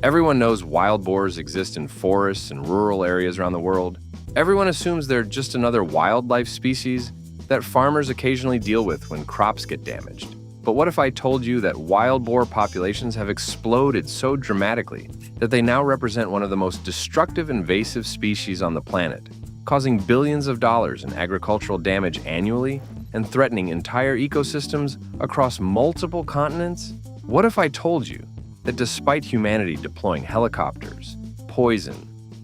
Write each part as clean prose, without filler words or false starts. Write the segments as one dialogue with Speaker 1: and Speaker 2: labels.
Speaker 1: Everyone knows wild boars exist in forests and rural areas around the world. Everyone assumes they're just another wildlife species that farmers occasionally deal with when crops get damaged. But what if I told you that wild boar populations have exploded so dramatically that they now represent one of the most destructive invasive species on the planet, causing billions of dollars in agricultural damage annually and threatening entire ecosystems across multiple continents? What if I told you that despite humanity deploying helicopters, poison,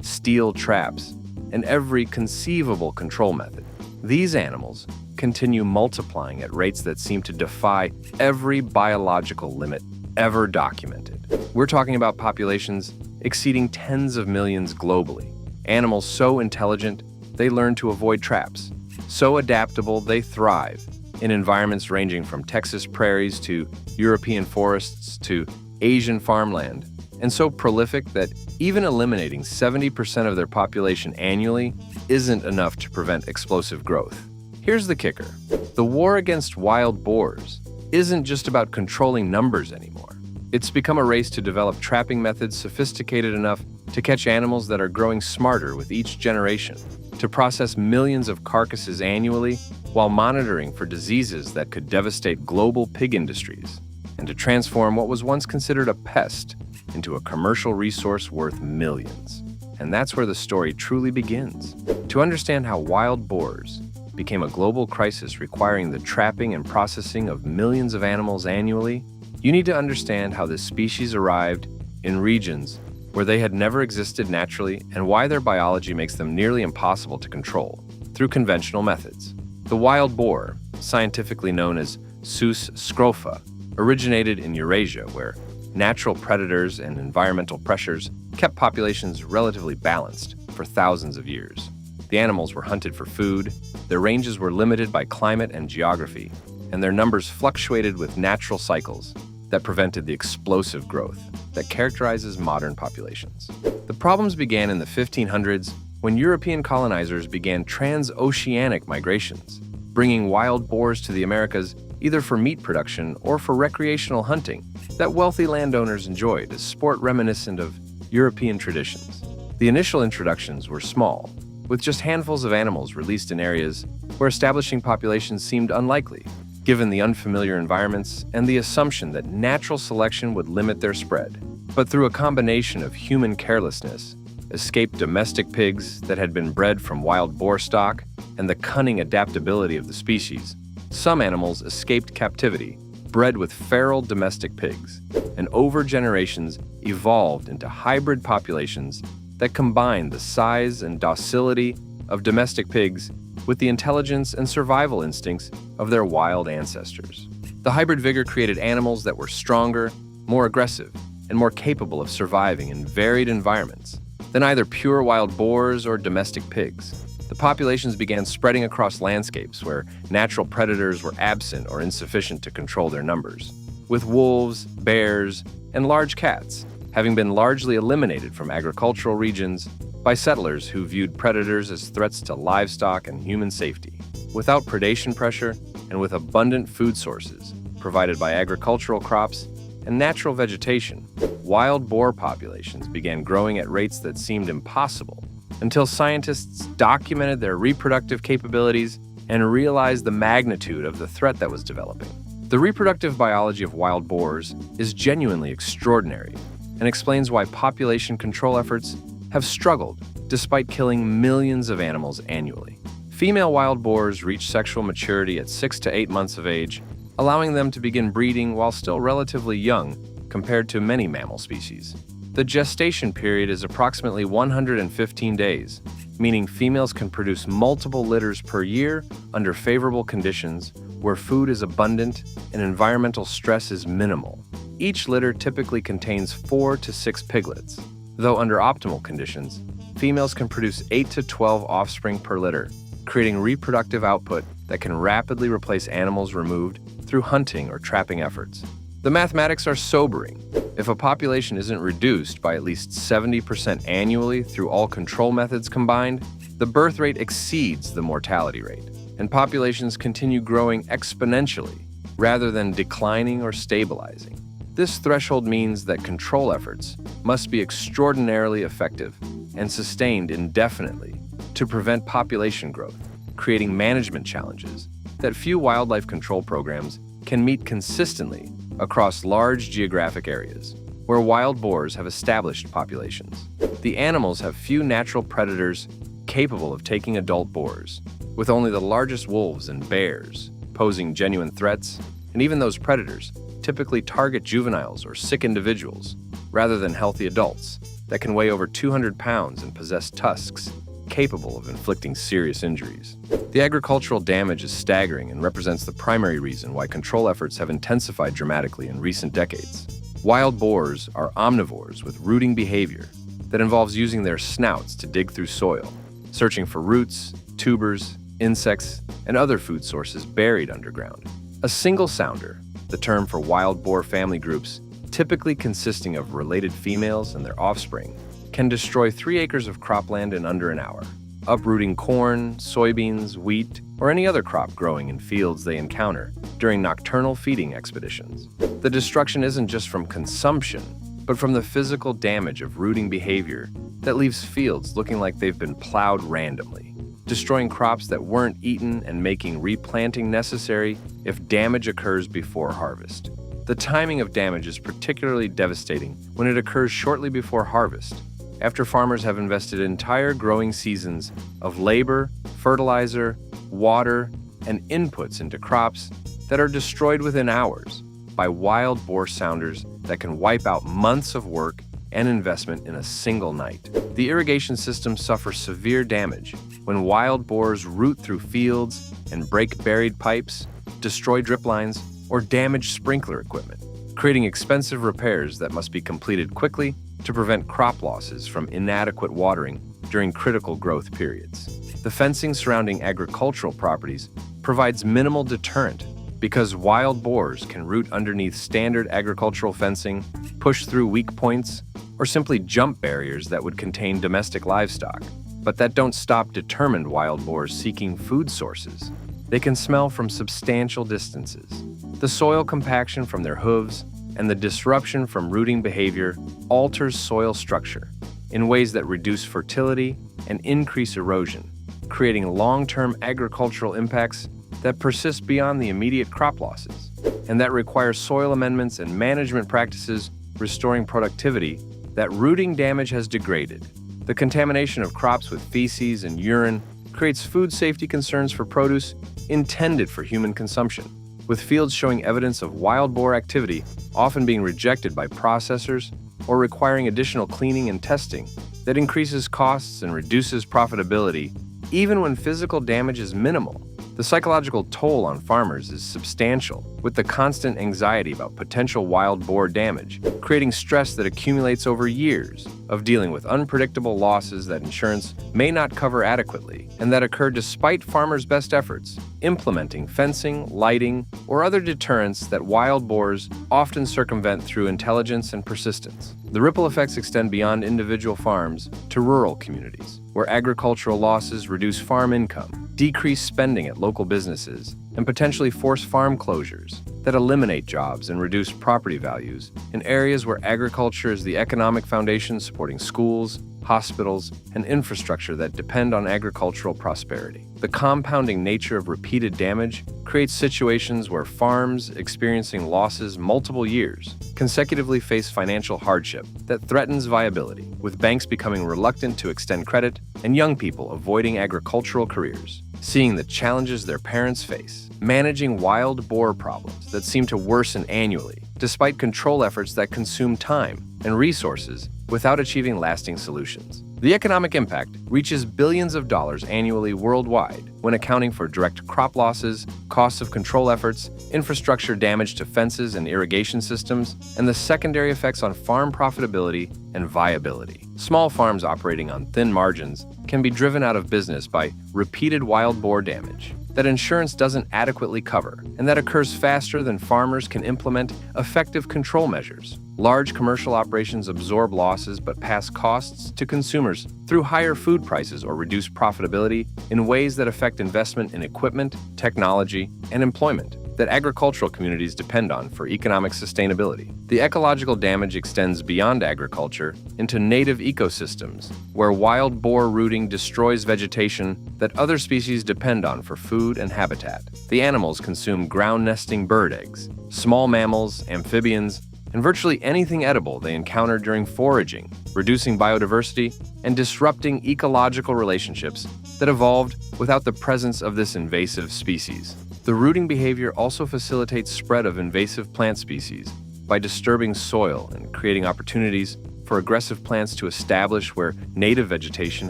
Speaker 1: steel traps, and every conceivable control method, these animals continue multiplying at rates that seem to defy every biological limit ever documented? We're talking about populations exceeding tens of millions globally. Animals so intelligent, they learn to avoid traps. So adaptable, they thrive in environments ranging from Texas prairies to European forests to Asian farmland, and so prolific that even eliminating 70% of their population annually isn't enough to prevent explosive growth. Here's the kicker. The war against wild boars isn't just about controlling numbers anymore. It's become a race to develop trapping methods sophisticated enough to catch animals that are growing smarter with each generation, to process millions of carcasses annually while monitoring for diseases that could devastate global pig industries, and to transform what was once considered a pest into a commercial resource worth millions. And that's where the story truly begins. To understand how wild boars became a global crisis requiring the trapping and processing of millions of animals annually, you need to understand how this species arrived in regions where they had never existed naturally and why their biology makes them nearly impossible to control through conventional methods. The wild boar, scientifically known as Sus scrofa, originated in Eurasia, where natural predators and environmental pressures kept populations relatively balanced for thousands of years. The animals were hunted for food, their ranges were limited by climate and geography, and their numbers fluctuated with natural cycles that prevented the explosive growth that characterizes modern populations. The problems began in the 1500s when European colonizers began transoceanic migrations, bringing wild boars to the Americas either for meat production or for recreational hunting that wealthy landowners enjoyed as sport reminiscent of European traditions. The initial introductions were small, with just handfuls of animals released in areas where establishing populations seemed unlikely, given the unfamiliar environments and the assumption that natural selection would limit their spread. But through a combination of human carelessness, escaped domestic pigs that had been bred from wild boar stock, and the cunning adaptability of the species, some animals escaped captivity, bred with feral domestic pigs, and over generations evolved into hybrid populations that combine the size and docility of domestic pigs with the intelligence and survival instincts of their wild ancestors. The hybrid vigor created animals that were stronger, more aggressive, and more capable of surviving in varied environments than either pure wild boars or domestic pigs. The populations began spreading across landscapes where natural predators were absent or insufficient to control their numbers, with wolves, bears, and large cats having been largely eliminated from agricultural regions by settlers who viewed predators as threats to livestock and human safety. Without predation pressure and with abundant food sources provided by agricultural crops and natural vegetation, wild boar populations began growing at rates that seemed impossible until scientists documented their reproductive capabilities and realized the magnitude of the threat that was developing. The reproductive biology of wild boars is genuinely extraordinary and explains why population control efforts have struggled despite killing millions of animals annually. Female wild boars reach sexual maturity at 6 to 8 months of age, allowing them to begin breeding while still relatively young compared to many mammal species. The gestation period is approximately 115 days, meaning females can produce multiple litters per year under favorable conditions where food is abundant and environmental stress is minimal. Each litter typically contains 4 to 6 piglets, though under optimal conditions, females can produce 8 to 12 offspring per litter, creating reproductive output that can rapidly replace animals removed through hunting or trapping efforts. The mathematics are sobering. If a population isn't reduced by at least 70% annually through all control methods combined, the birth rate exceeds the mortality rate, and populations continue growing exponentially rather than declining or stabilizing. This threshold means that control efforts must be extraordinarily effective and sustained indefinitely to prevent population growth, creating management challenges that few wildlife control programs can meet consistently across large geographic areas where wild boars have established populations. The animals have few natural predators capable of taking adult boars, with only the largest wolves and bears posing genuine threats, and even those predators typically target juveniles or sick individuals rather than healthy adults that can weigh over 200 pounds and possess tusks capable of inflicting serious injuries. The agricultural damage is staggering and represents the primary reason why control efforts have intensified dramatically in recent decades. Wild boars are omnivores with rooting behavior that involves using their snouts to dig through soil, searching for roots, tubers, insects, and other food sources buried underground. A single sounder, the term for wild boar family groups, typically consisting of related females and their offspring, can destroy 3 acres of cropland in under an hour, uprooting corn, soybeans, wheat, or any other crop growing in fields they encounter during nocturnal feeding expeditions. The destruction isn't just from consumption, but from the physical damage of rooting behavior that leaves fields looking like they've been plowed randomly, destroying crops that weren't eaten and making replanting necessary if damage occurs before harvest. The timing of damage is particularly devastating when it occurs shortly before harvest, after farmers have invested entire growing seasons of labor, fertilizer, water, and inputs into crops that are destroyed within hours by wild boar sounders that can wipe out months of work and investment in a single night. The irrigation system suffers severe damage when wild boars root through fields and break buried pipes, destroy drip lines, or damage sprinkler equipment, creating expensive repairs that must be completed quickly to prevent crop losses from inadequate watering during critical growth periods. The fencing surrounding agricultural properties provides minimal deterrent because wild boars can root underneath standard agricultural fencing, push through weak points, or simply jump barriers that would contain domestic livestock, but that don't stop determined wild boars seeking food sources. They can smell from substantial distances. The soil compaction from their hooves and the disruption from rooting behavior alters soil structure in ways that reduce fertility and increase erosion, creating long-term agricultural impacts that persist beyond the immediate crop losses, and that require soil amendments and management practices restoring productivity that rooting damage has degraded. The contamination of crops with feces and urine creates food safety concerns for produce intended for human consumption, with fields showing evidence of wild boar activity often being rejected by processors or requiring additional cleaning and testing that increases costs and reduces profitability, even when physical damage is minimal. The psychological toll on farmers is substantial, with the constant anxiety about potential wild boar damage, creating stress that accumulates over years of dealing with unpredictable losses that insurance may not cover adequately, and that occur despite farmers' best efforts, implementing fencing, lighting, or other deterrents that wild boars often circumvent through intelligence and persistence. The ripple effects extend beyond individual farms to rural communities, where agricultural losses reduce farm income, decrease spending at local businesses, and potentially force farm closures that eliminate jobs and reduce property values in areas where agriculture is the economic foundation supporting schools, hospitals, and infrastructure that depend on agricultural prosperity. The compounding nature of repeated damage creates situations where farms experiencing losses multiple years consecutively face financial hardship that threatens viability, with banks becoming reluctant to extend credit and young people avoiding agricultural careers, seeing the challenges their parents face, managing wild boar problems that seem to worsen annually, despite control efforts that consume time and resources without achieving lasting solutions. The economic impact reaches billions of dollars annually worldwide when accounting for direct crop losses, costs of control efforts, infrastructure damage to fences and irrigation systems, and the secondary effects on farm profitability and viability. Small farms operating on thin margins can be driven out of business by repeated wild boar damage that insurance doesn't adequately cover, and that occurs faster than farmers can implement effective control measures. Large commercial operations absorb losses but pass costs to consumers through higher food prices or reduced profitability in ways that affect investment in equipment, technology, and employment. that agricultural communities depend on for economic sustainability. The ecological damage extends beyond agriculture into native ecosystems, where wild boar rooting destroys vegetation that other species depend on for food and habitat. The animals consume ground-nesting bird eggs, small mammals, amphibians, and virtually anything edible they encounter during foraging, reducing biodiversity and disrupting ecological relationships that evolved without the presence of this invasive species. The rooting behavior also facilitates spread of invasive plant species by disturbing soil and creating opportunities for aggressive plants to establish where native vegetation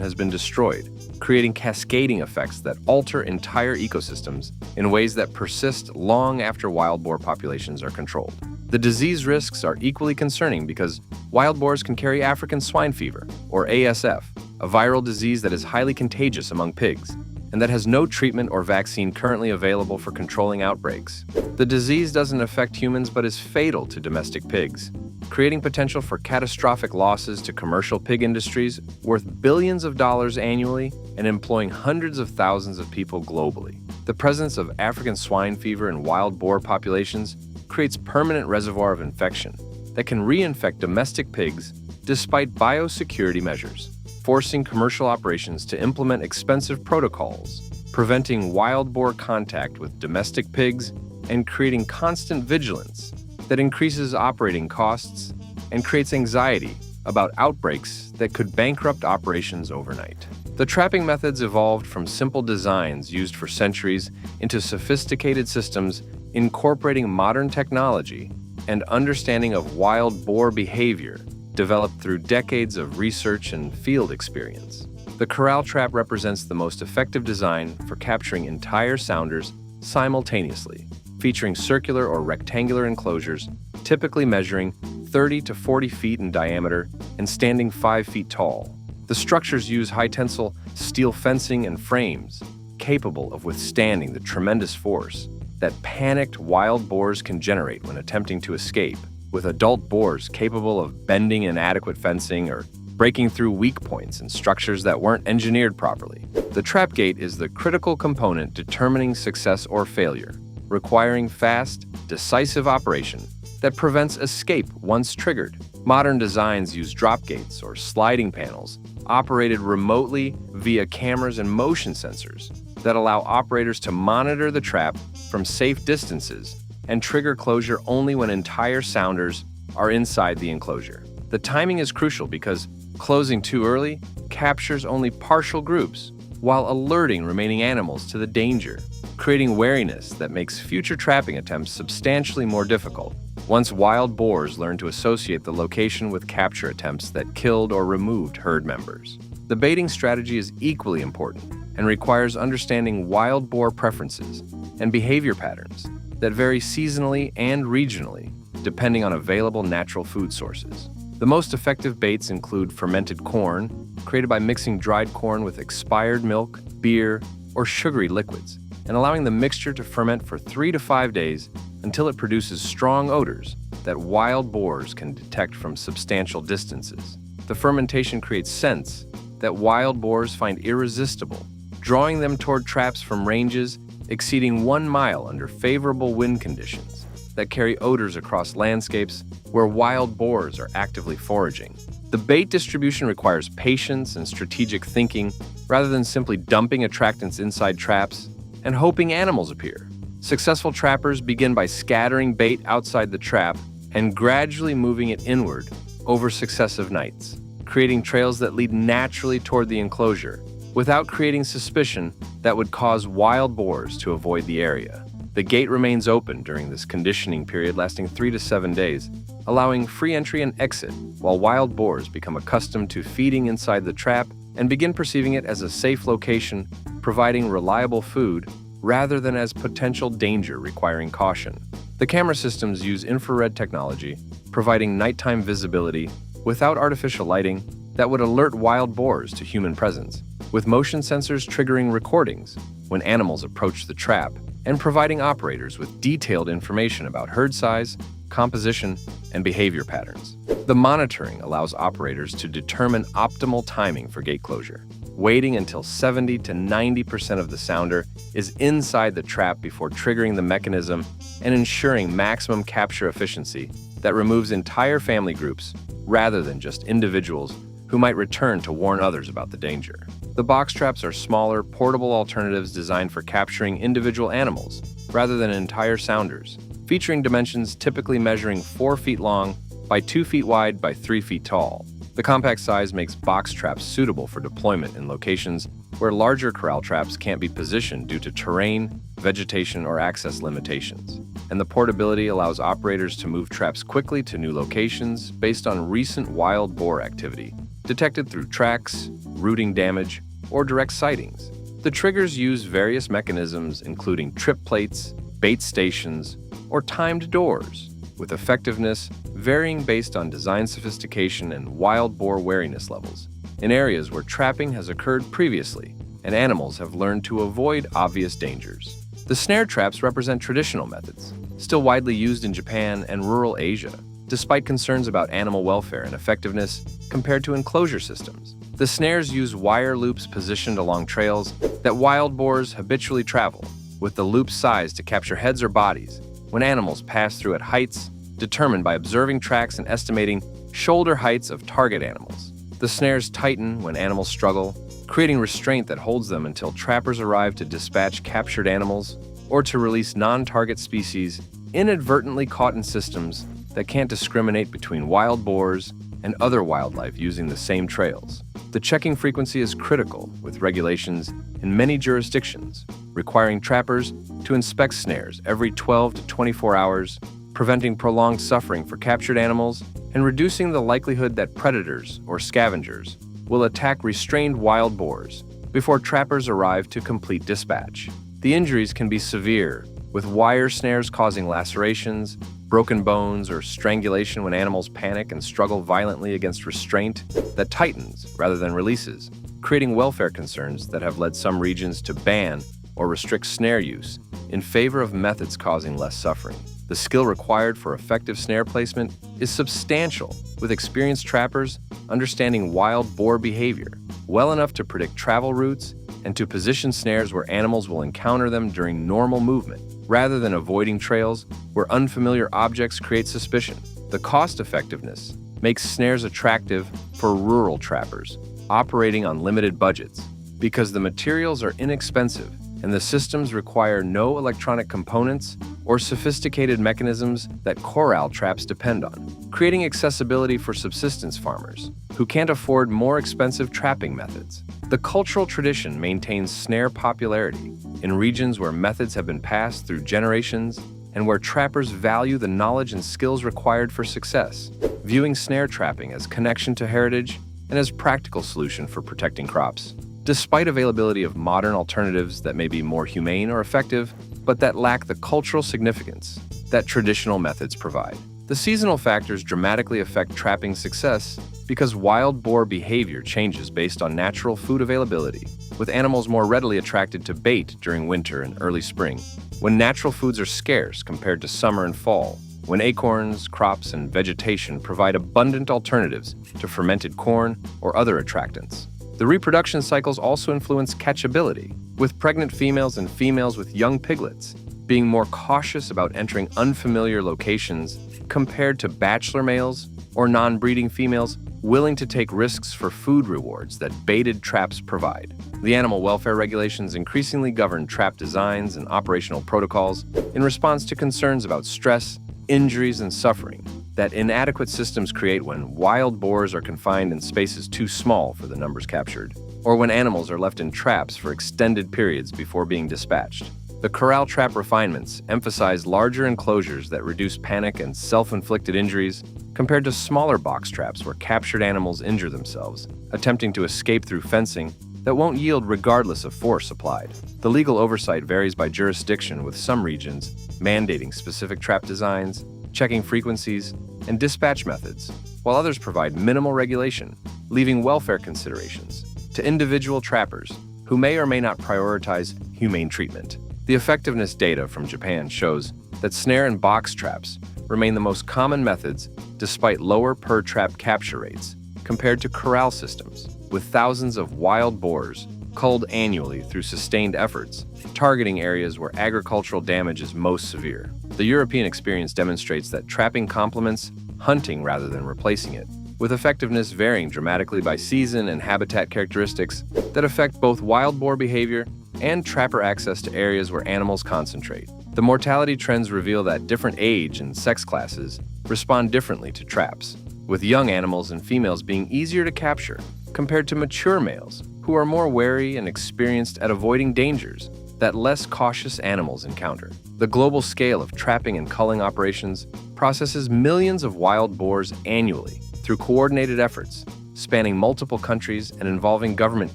Speaker 1: has been destroyed, creating cascading effects that alter entire ecosystems in ways that persist long after wild boar populations are controlled. The disease risks are equally concerning because wild boars can carry African swine fever, or ASF, a viral disease that is highly contagious among pigs, and that has no treatment or vaccine currently available for controlling outbreaks. The disease doesn't affect humans but is fatal to domestic pigs, creating potential for catastrophic losses to commercial pig industries worth billions of dollars annually and employing hundreds of thousands of people globally. The presence of African swine fever in wild boar populations creates permanent reservoir of infection that can reinfect domestic pigs despite biosecurity measures, forcing commercial operations to implement expensive protocols, preventing wild boar contact with domestic pigs, and creating constant vigilance that increases operating costs and creates anxiety about outbreaks that could bankrupt operations overnight. The trapping methods evolved from simple designs used for centuries into sophisticated systems incorporating modern technology and understanding of wild boar behavior developed through decades of research and field experience. The corral trap represents the most effective design for capturing entire sounders simultaneously, featuring circular or rectangular enclosures typically measuring 30 to 40 feet in diameter and standing 5 feet tall. The structures use high-tensile steel fencing and frames capable of withstanding the tremendous force that panicked wild boars can generate when attempting to escape, with adult boars capable of bending inadequate fencing or breaking through weak points in structures that weren't engineered properly. The trap gate is the critical component determining success or failure, requiring fast, decisive operation that prevents escape once triggered. Modern designs use drop gates or sliding panels operated remotely via cameras and motion sensors that allow operators to monitor the trap from safe distances and trigger closure only when entire sounders are inside the enclosure. The timing is crucial because closing too early captures only partial groups while alerting remaining animals to the danger, creating wariness that makes future trapping attempts substantially more difficult. Once wild boars learn to associate the location with capture attempts that killed or removed herd members. The baiting strategy is equally important and requires understanding wild boar preferences and behavior patterns that vary seasonally and regionally, depending on available natural food sources. The most effective baits include fermented corn, created by mixing dried corn with expired milk, beer, or sugary liquids, and allowing the mixture to ferment for 3 to 5 days until it produces strong odors that wild boars can detect from substantial distances. The fermentation creates scents that wild boars find irresistible, drawing them toward traps from ranges exceeding 1 mile under favorable wind conditions that carry odors across landscapes where wild boars are actively foraging. The bait distribution requires patience and strategic thinking rather than simply dumping attractants inside traps and hoping animals appear. Successful trappers begin by scattering bait outside the trap and gradually moving it inward over successive nights, creating trails that lead naturally toward the enclosure without creating suspicion that would cause wild boars to avoid the area. The gate remains open during this conditioning period lasting 3 to 7 days, allowing free entry and exit while wild boars become accustomed to feeding inside the trap and begin perceiving it as a safe location, providing reliable food rather than as potential danger requiring caution. The camera systems use infrared technology, providing nighttime visibility without artificial lighting that would alert wild boars to human presence, with motion sensors triggering recordings when animals approach the trap and providing operators with detailed information about herd size, composition, and behavior patterns. The monitoring allows operators to determine optimal timing for gate closure, waiting until 70 to 90% of the sounder is inside the trap before triggering the mechanism and ensuring maximum capture efficiency that removes entire family groups rather than just individuals who might return to warn others about the danger. The box traps are smaller, portable alternatives designed for capturing individual animals rather than entire sounders, featuring dimensions typically measuring 4 feet long by 2 feet wide by 3 feet tall. The compact size makes box traps suitable for deployment in locations where larger corral traps can't be positioned due to terrain, vegetation, or access limitations. And the portability allows operators to move traps quickly to new locations based on recent wild boar activity, detected through tracks, routing damage, or direct sightings. The triggers use various mechanisms including trip plates, bait stations, or timed doors, with effectiveness varying based on design sophistication and wild boar wariness levels, in areas where trapping has occurred previously and animals have learned to avoid obvious dangers. The snare traps represent traditional methods, still widely used in Japan and rural Asia, despite concerns about animal welfare and effectiveness compared to enclosure systems. The snares use wire loops positioned along trails that wild boars habitually travel, with the loop sized to capture heads or bodies when animals pass through at heights determined by observing tracks and estimating shoulder heights of target animals. The snares tighten when animals struggle, creating restraint that holds them until trappers arrive to dispatch captured animals or to release non-target species inadvertently caught in systems that can't discriminate between wild boars and other wildlife using the same trails. The checking frequency is critical, with regulations in many jurisdictions requiring trappers to inspect snares every 12 to 24 hours, preventing prolonged suffering for captured animals and reducing the likelihood that predators or scavengers will attack restrained wild boars before trappers arrive to complete dispatch. The injuries can be severe, with wire snares causing lacerations, broken bones, or strangulation when animals panic and struggle violently against restraint that tightens rather than releases, creating welfare concerns that have led some regions to ban or restrict snare use in favor of methods causing less suffering. The skill required for effective snare placement is substantial, with experienced trappers understanding wild boar behavior well enough to predict travel routes and to position snares where animals will encounter them during normal movement, rather than avoiding trails where unfamiliar objects create suspicion. The cost effectiveness makes snares attractive for rural trappers operating on limited budgets because the materials are inexpensive and the systems require no electronic components or sophisticated mechanisms that corral traps depend on, creating accessibility for subsistence farmers who can't afford more expensive trapping methods. The cultural tradition maintains snare popularity in regions where methods have been passed through generations and where trappers value the knowledge and skills required for success, viewing snare trapping as connection to heritage and as practical solution for protecting crops. Despite availability of modern alternatives that may be more humane or effective, but that lack the cultural significance that traditional methods provide. The seasonal factors dramatically affect trapping success because wild boar behavior changes based on natural food availability, with animals more readily attracted to bait during winter and early spring, when natural foods are scarce compared to summer and fall, when acorns, crops, and vegetation provide abundant alternatives to fermented corn or other attractants. The reproduction cycles also influence catchability, with pregnant females and females with young piglets being more cautious about entering unfamiliar locations compared to bachelor males or non-breeding females willing to take risks for food rewards that baited traps provide. The animal welfare regulations increasingly govern trap designs and operational protocols in response to concerns about stress, injuries, and suffering that inadequate systems create when wild boars are confined in spaces too small for the numbers captured, or when animals are left in traps for extended periods before being dispatched. The corral trap refinements emphasize larger enclosures that reduce panic and self-inflicted injuries compared to smaller box traps where captured animals injure themselves, attempting to escape through fencing that won't yield regardless of force applied. The legal oversight varies by jurisdiction, with some regions mandating specific trap designs, checking frequencies, and dispatch methods, while others provide minimal regulation, leaving welfare considerations to individual trappers who may or may not prioritize humane treatment. The effectiveness data from Japan shows that snare and box traps remain the most common methods despite lower per-trap capture rates compared to corral systems. with thousands of wild boars culled annually through sustained efforts, targeting areas where agricultural damage is most severe. The European experience demonstrates that trapping complements hunting rather than replacing it, with effectiveness varying dramatically by season and habitat characteristics that affect both wild boar behavior and trapper access to areas where animals concentrate. The mortality trends reveal that different age and sex classes respond differently to traps, with young animals and females being easier to capture compared to mature males who are more wary and experienced at avoiding dangers that less cautious animals encounter. The global scale of trapping and culling operations processes millions of wild boars annually through coordinated efforts spanning multiple countries and involving government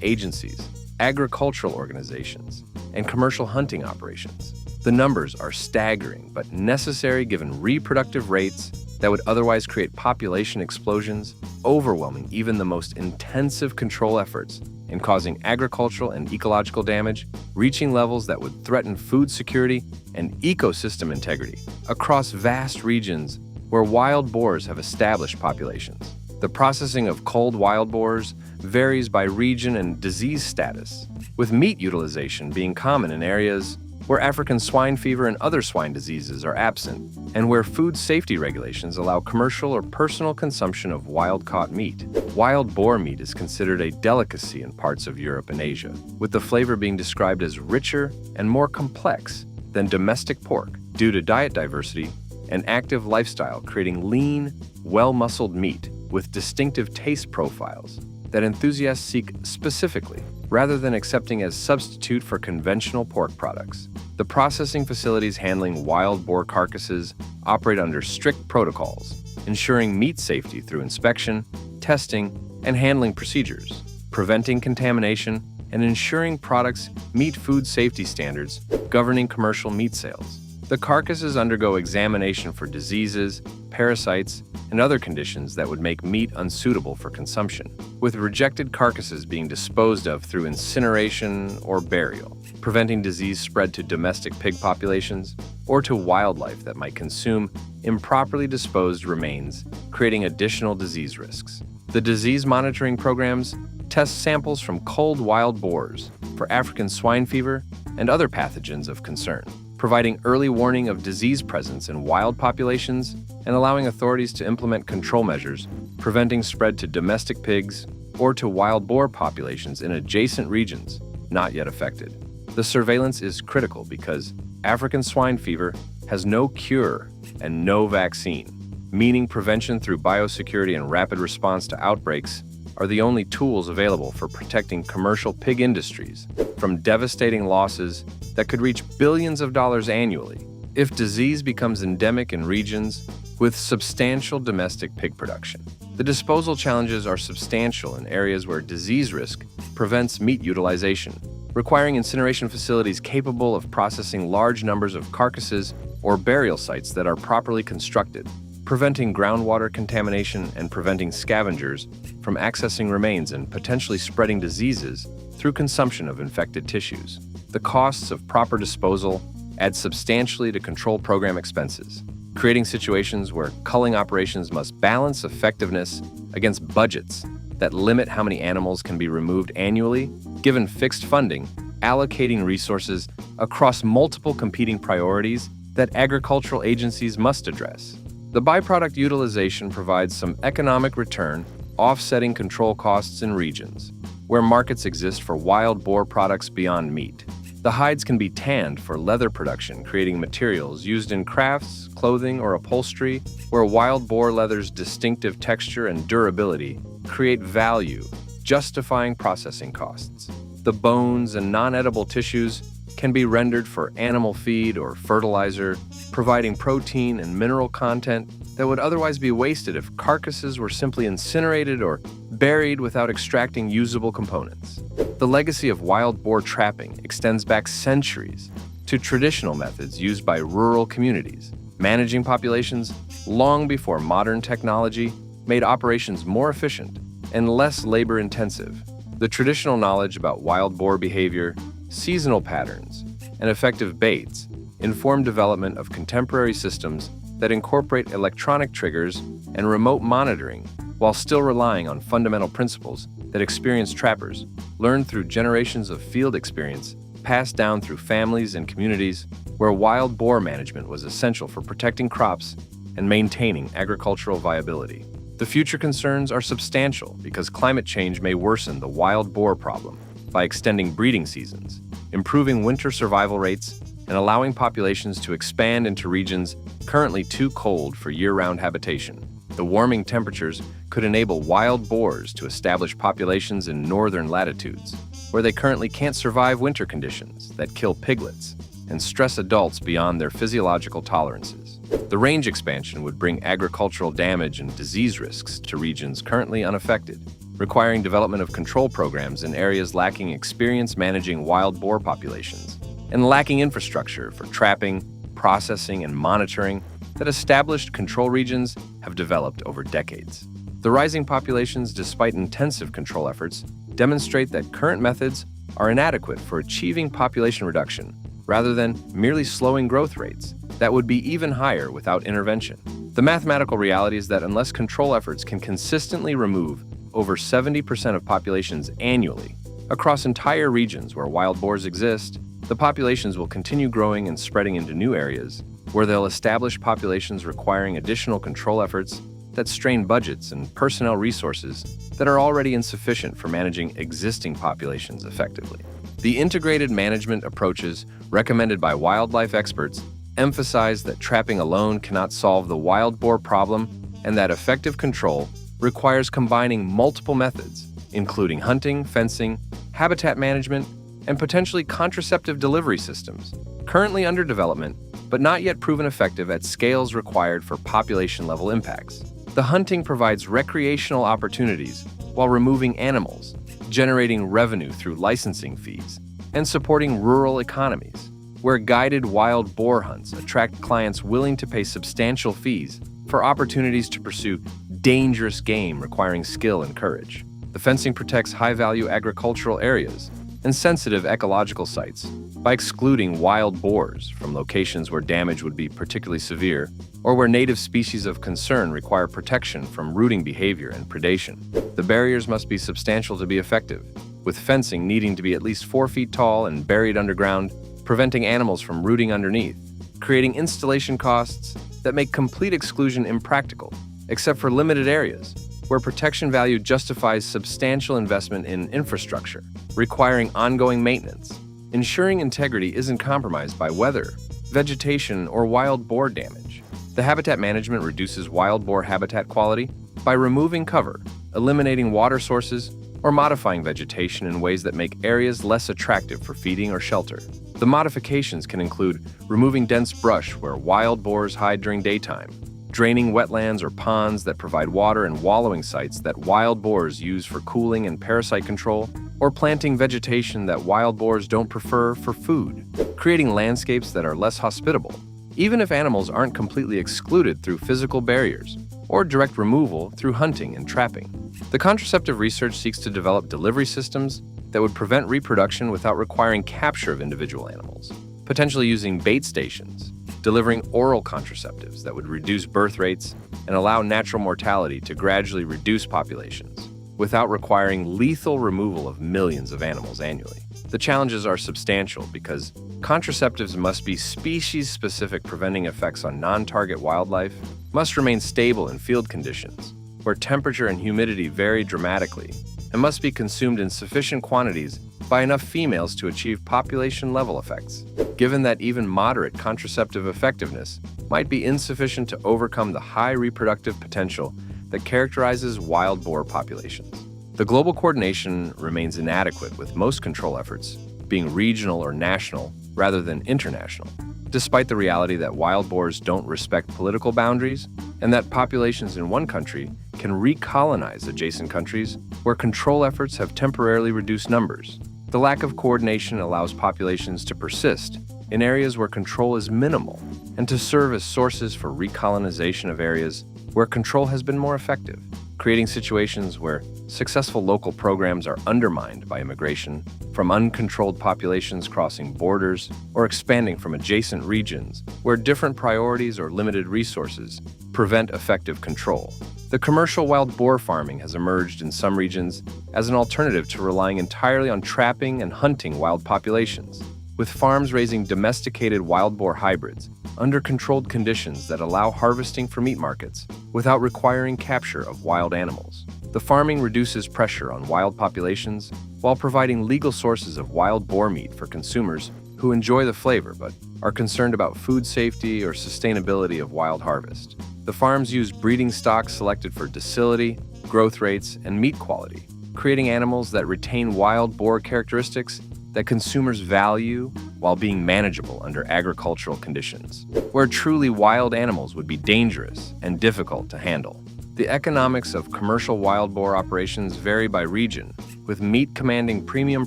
Speaker 1: agencies, agricultural organizations, and commercial hunting operations. The numbers are staggering but necessary given reproductive rates that would otherwise create population explosions, overwhelming even the most intensive control efforts and causing agricultural and ecological damage, reaching levels that would threaten food security and ecosystem integrity across vast regions where wild boars have established populations. The processing of culled wild boars varies by region and disease status, with meat utilization being common in areas where African swine fever and other swine diseases are absent, and where food safety regulations allow commercial or personal consumption of wild-caught meat. Wild boar meat is considered a delicacy in parts of Europe and Asia, with the flavor being described as richer and more complex than domestic pork due to diet diversity and active lifestyle, creating lean, well-muscled meat with distinctive taste profiles that enthusiasts seek specifically, rather than accepting as substitute for conventional pork products. The processing facilities handling wild boar carcasses operate under strict protocols, ensuring meat safety through inspection, testing, and handling procedures, preventing contamination, and ensuring products meet food safety standards governing commercial meat sales. The carcasses undergo examination for diseases, parasites, and other conditions that would make meat unsuitable for consumption, with rejected carcasses being disposed of through incineration or burial, preventing disease spread to domestic pig populations or to wildlife that might consume improperly disposed remains, creating additional disease risks. The disease monitoring programs test samples from culled wild boars for African swine fever and other pathogens of concern, providing early warning of disease presence in wild populations and allowing authorities to implement control measures, preventing spread to domestic pigs or to wild boar populations in adjacent regions not yet affected. The surveillance is critical because African swine fever has no cure and no vaccine, meaning prevention through biosecurity and rapid response to outbreaks are the only tools available for protecting commercial pig industries from devastating losses that could reach billions of dollars annually if disease becomes endemic in regions with substantial domestic pig production. The disposal challenges are substantial in areas where disease risk prevents meat utilization, requiring incineration facilities capable of processing large numbers of carcasses or burial sites that are properly constructed, preventing groundwater contamination and preventing scavengers from accessing remains and potentially spreading diseases through consumption of infected tissues. The costs of proper disposal add substantially to control program expenses, creating situations where culling operations must balance effectiveness against budgets that limit how many animals can be removed annually, given fixed funding, allocating resources across multiple competing priorities that agricultural agencies must address. The byproduct utilization provides some economic return, offsetting control costs in regions where markets exist for wild boar products beyond meat. The hides can be tanned for leather production, creating materials used in crafts, clothing, or upholstery, where wild boar leather's distinctive texture and durability create value, justifying processing costs. The bones and non-edible tissues can be rendered for animal feed or fertilizer, providing protein and mineral content that would otherwise be wasted if carcasses were simply incinerated or buried without extracting usable components. The legacy of wild boar trapping extends back centuries to traditional methods used by rural communities, managing populations long before modern technology made operations more efficient and less labor-intensive. The traditional knowledge about wild boar behavior, seasonal patterns, and effective baits inform development of contemporary systems that incorporate electronic triggers and remote monitoring while still relying on fundamental principles that experienced trappers learned through generations of field experience passed down through families and communities where wild boar management was essential for protecting crops and maintaining agricultural viability. The future concerns are substantial because climate change may worsen the wild boar problem by extending breeding seasons, improving winter survival rates, and allowing populations to expand into regions currently too cold for year-round habitation. The warming temperatures could enable wild boars to establish populations in northern latitudes, where they currently can't survive winter conditions that kill piglets and stress adults beyond their physiological tolerances. The range expansion would bring agricultural damage and disease risks to regions currently unaffected, requiring development of control programs in areas lacking experience managing wild boar populations and lacking infrastructure for trapping, processing, and monitoring that established control regions have developed over decades. The rising populations, despite intensive control efforts, demonstrate that current methods are inadequate for achieving population reduction rather than merely slowing growth rates that would be even higher without intervention. The mathematical reality is that unless control efforts can consistently remove over 70% of populations annually across entire regions where wild boars exist, the populations will continue growing and spreading into new areas where they'll establish populations requiring additional control efforts that strain budgets and personnel resources that are already insufficient for managing existing populations effectively. The integrated management approaches recommended by wildlife experts emphasize that trapping alone cannot solve the wild boar problem and that effective control requires combining multiple methods, including hunting, fencing, habitat management, and potentially contraceptive delivery systems, currently under development but not yet proven effective at scales required for population-level impacts. The hunting provides recreational opportunities while removing animals, generating revenue through licensing fees, and supporting rural economies, where guided wild boar hunts attract clients willing to pay substantial fees for opportunities to pursue dangerous game requiring skill and courage. The fencing protects high-value agricultural areas and sensitive ecological sites by excluding wild boars from locations where damage would be particularly severe or where native species of concern require protection from rooting behavior and predation. The barriers must be substantial to be effective, with fencing needing to be at least 4 feet tall and buried underground, preventing animals from rooting underneath, creating installation costs that make complete exclusion impractical, except for limited areas where protection value justifies substantial investment in infrastructure, requiring ongoing maintenance, ensuring integrity isn't compromised by weather, vegetation, or wild boar damage. The habitat management reduces wild boar habitat quality by removing cover, eliminating water sources, or modifying vegetation in ways that make areas less attractive for feeding or shelter. The modifications can include removing dense brush where wild boars hide during daytime, draining wetlands or ponds that provide water and wallowing sites that wild boars use for cooling and parasite control, or planting vegetation that wild boars don't prefer for food, creating landscapes that are less hospitable, even if animals aren't completely excluded through physical barriers or direct removal through hunting and trapping. The contraceptive research seeks to develop delivery systems that would prevent reproduction without requiring capture of individual animals, potentially using bait stations, delivering oral contraceptives that would reduce birth rates and allow natural mortality to gradually reduce populations without requiring lethal removal of millions of animals annually. The challenges are substantial because contraceptives must be species-specific, preventing effects on non-target wildlife, must remain stable in field conditions where temperature and humidity vary dramatically, and must be consumed in sufficient quantities by enough females to achieve population-level effects, given that even moderate contraceptive effectiveness might be insufficient to overcome the high reproductive potential that characterizes wild boar populations. The global coordination remains inadequate, with most control efforts being regional or national rather than international, despite the reality that wild boars don't respect political boundaries and that populations in one country can recolonize adjacent countries where control efforts have temporarily reduced numbers. The lack of coordination allows populations to persist in areas where control is minimal and to serve as sources for recolonization of areas where control has been more effective, creating situations where successful local programs are undermined by immigration from uncontrolled populations crossing borders or expanding from adjacent regions where different priorities or limited resources prevent effective control. The commercial wild boar farming has emerged in some regions as an alternative to relying entirely on trapping and hunting wild populations, with farms raising domesticated wild boar hybrids under controlled conditions that allow harvesting for meat markets without requiring capture of wild animals. The farming reduces pressure on wild populations while providing legal sources of wild boar meat for consumers who enjoy the flavor but are concerned about food safety or sustainability of wild harvest. The farms use breeding stock selected for docility, growth rates, and meat quality, creating animals that retain wild boar characteristics that consumers value while being manageable under agricultural conditions, where truly wild animals would be dangerous and difficult to handle. The economics of commercial wild boar operations vary by region, with meat commanding premium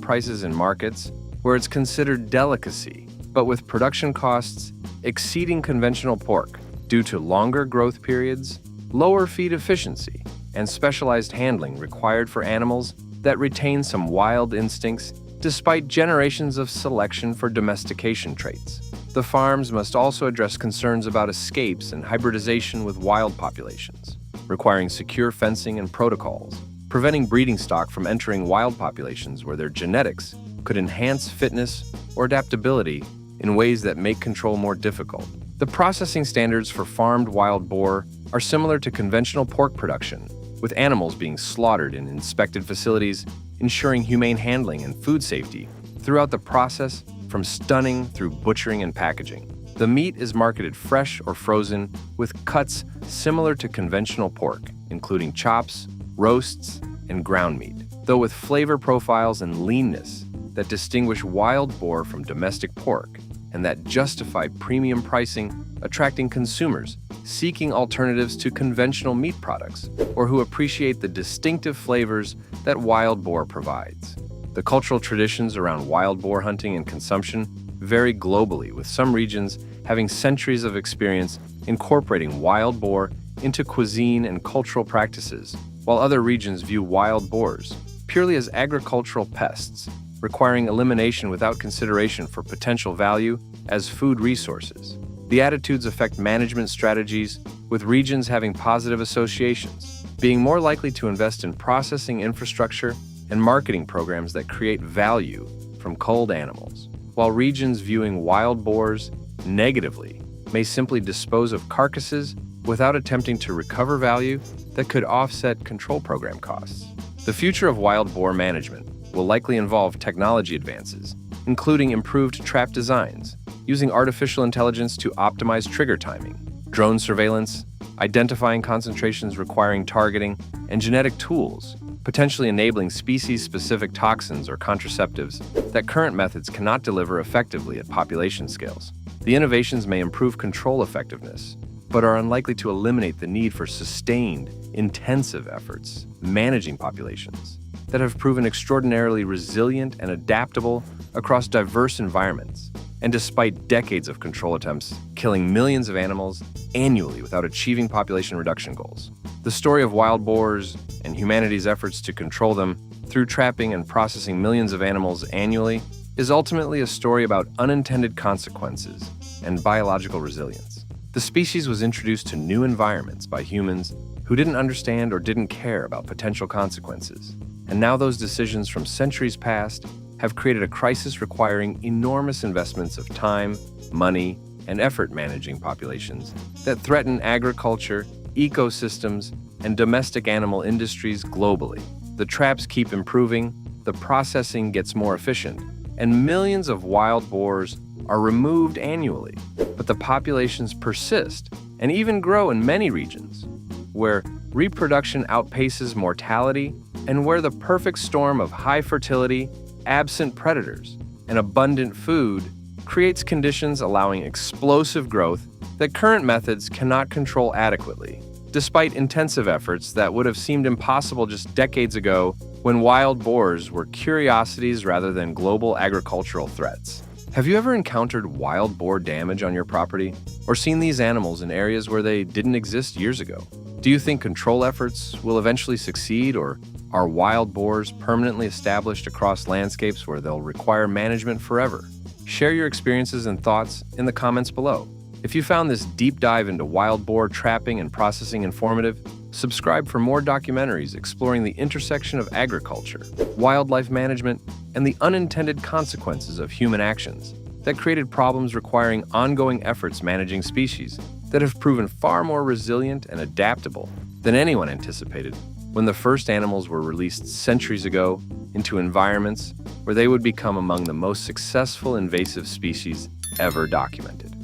Speaker 1: prices in markets where it's considered delicacy, but with production costs exceeding conventional pork due to longer growth periods, lower feed efficiency, and specialized handling required for animals that retain some wild instincts despite generations of selection for domestication traits. The farms must also address concerns about escapes and hybridization with wild populations, requiring secure fencing and protocols, preventing breeding stock from entering wild populations where their genetics could enhance fitness or adaptability in ways that make control more difficult. The processing standards for farmed wild boar are similar to conventional pork production, with animals being slaughtered in inspected facilities, ensuring humane handling and food safety throughout the process from stunning through butchering and packaging. The meat is marketed fresh or frozen with cuts similar to conventional pork, including chops, roasts, and ground meat, though with flavor profiles and leanness that distinguish wild boar from domestic pork and that justify premium pricing, attracting consumers seeking alternatives to conventional meat products or who appreciate the distinctive flavors that wild boar provides. The cultural traditions around wild boar hunting and consumption vary globally, with some regions having centuries of experience incorporating wild boar into cuisine and cultural practices, while other regions view wild boars purely as agricultural pests, requiring elimination without consideration for potential value as food resources. The attitudes affect management strategies, with regions having positive associations, being more likely to invest in processing infrastructure and marketing programs that create value from culled animals, while regions viewing wild boars negatively may simply dispose of carcasses without attempting to recover value that could offset control program costs. The future of wild boar management will likely involve technology advances, including improved trap designs, using artificial intelligence to optimize trigger timing, drone surveillance, identifying concentrations requiring targeting, and genetic tools, potentially enabling species-specific toxins or contraceptives that current methods cannot deliver effectively at population scales. The innovations may improve control effectiveness, but are unlikely to eliminate the need for sustained, intensive efforts managing populations that have proven extraordinarily resilient and adaptable across diverse environments, and despite decades of control attempts, killing millions of animals annually without achieving population reduction goals. The story of wild boars and humanity's efforts to control them through trapping and processing millions of animals annually is ultimately a story about unintended consequences and biological resilience. The species was introduced to new environments by humans who didn't understand or didn't care about potential consequences, and now those decisions from centuries past have created a crisis requiring enormous investments of time, money, and effort managing populations that threaten agriculture, ecosystems, and domestic animal industries globally. The traps keep improving, the processing gets more efficient, and millions of wild boars are removed annually. But the populations persist and even grow in many regions, where reproduction outpaces mortality and where the perfect storm of high fertility, absent predators, and abundant food creates conditions allowing explosive growth that current methods cannot control adequately, despite intensive efforts that would have seemed impossible just decades ago when wild boars were curiosities rather than global agricultural threats. Have you ever encountered wild boar damage on your property, or seen these animals in areas where they didn't exist years ago? Do you think control efforts will eventually succeed, or are wild boars permanently established across landscapes where they'll require management forever? Share your experiences and thoughts in the comments below. If you found this deep dive into wild boar trapping and processing informative, subscribe for more documentaries exploring the intersection of agriculture, wildlife management, and the unintended consequences of human actions that created problems requiring ongoing efforts managing species that have proven far more resilient and adaptable than anyone anticipated when the first animals were released centuries ago into environments where they would become among the most successful invasive species ever documented.